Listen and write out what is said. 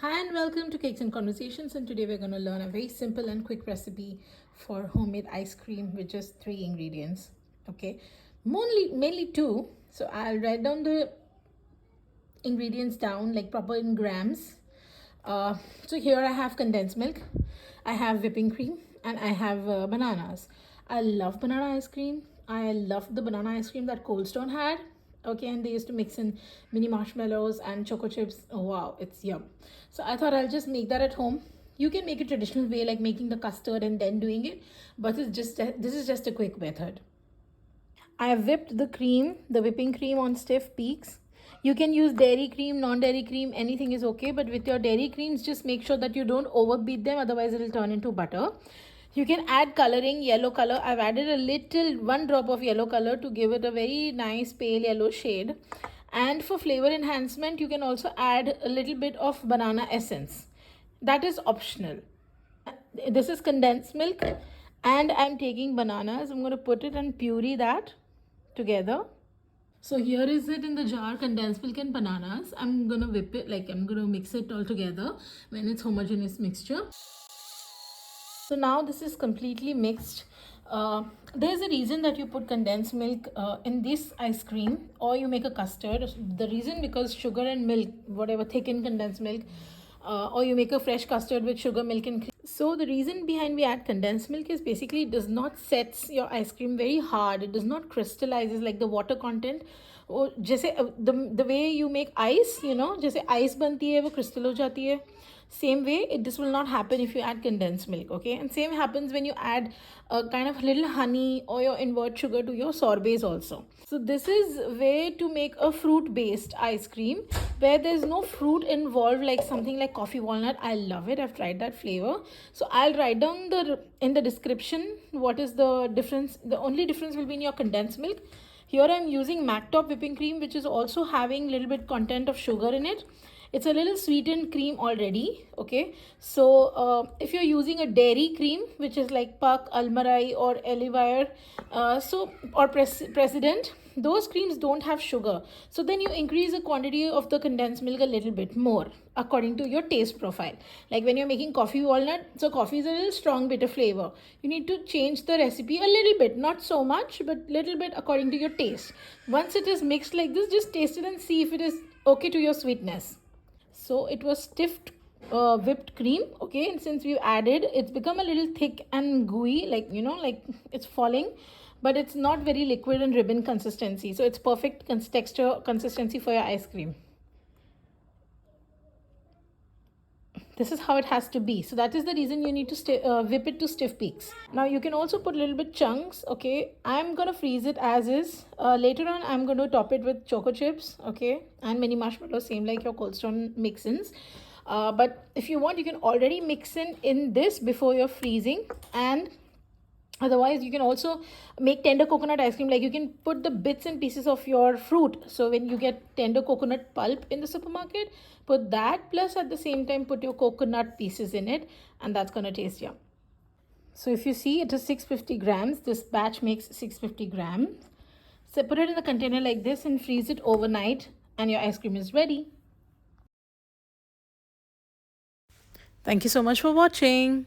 Hi and welcome to Cakes and Conversations, and today we're going to learn a very simple and quick recipe for homemade ice cream with just 3 ingredients. Okay, mainly two. So I'll write down the ingredients down like proper in grams. So here I have condensed milk, I have whipping cream, and I have bananas. I love banana ice cream. I love the banana ice cream that Cold Stone had. Okay, and they used to mix in mini marshmallows and choco chips. Oh, wow, it's yum. So I thought I'll just make that at home. You can make it traditional way like making the custard and then doing it, but this is just a quick method. I have whipped the whipping cream on stiff peaks. You can use dairy cream, non-dairy cream, anything is okay. But with your dairy creams, just make sure that you don't overbeat them, otherwise it'll turn into butter. You can add coloring, yellow color. I've added one drop of yellow color to give it a very nice pale yellow shade. And for flavor enhancement, you can also add a little bit of banana essence. That is optional. This is condensed milk, and I'm taking bananas. I'm going to put it and puree that together. So here is it in the jar, condensed milk and bananas. I'm gonna whip it, like I'm gonna mix it all together when it's homogeneous mixture. So now this is completely mixed. There's a reason that you put condensed milk in this ice cream, or you make a custard. The reason because sugar and milk, whatever, thicken condensed milk, or you make a fresh custard with sugar, milk and cream. So the reason behind we add condensed milk is basically it does not sets your ice cream very hard. It does not crystallizes like the water content. और जैसे the way you make ice, जैसे ice बनती है वो crystal हो जाती है. Same way, this will not happen if you add condensed milk, okay? And same happens when you add a kind of little honey or your invert sugar to your sorbets also. So this is way to make a fruit-based ice cream where there's no fruit involved, like something like coffee walnut. I love it. I've tried that flavor. So I'll write down in the description what is the difference. The only difference will be in your condensed milk. Here I'm using Mactop whipping cream, which is also having a little bit content of sugar in it. It's a little sweetened cream already, okay? So if you're using a dairy cream, which is like Puck, Almarai or Elivire, or President, those creams don't have sugar. So then you increase the quantity of the condensed milk a little bit more according to your taste profile. Like when you're making coffee walnut, so coffee is a little strong bitter flavor. You need to change the recipe a little bit, not so much, but little bit according to your taste. Once it is mixed like this, just taste it and see if it is okay to your sweetness. So it was stiffed whipped cream, okay, and since we added, it's become a little thick and gooey, like like it's falling, but it's not very liquid and ribbon consistency. So it's perfect texture consistency for your ice cream. This is how it has to be. So that is the reason you need to whip it to stiff peaks. Now you can also put a little bit chunks, okay? I'm gonna freeze it as is. Later on I'm going to top it with choco chips, okay, and mini marshmallows, same like your Cold Stone mix-ins. But if you want, you can already mix in this before you're freezing, and otherwise you can also make tender coconut ice cream. Like you can put the bits and pieces of your fruit. So when you get tender coconut pulp in the supermarket, put that, plus at the same time put your coconut pieces in it, and that's gonna taste yum. So if you see, it is 650 grams. This batch makes 650 grams. So put it in the container like this and freeze it overnight, and your ice cream is ready. Thank you so much for watching.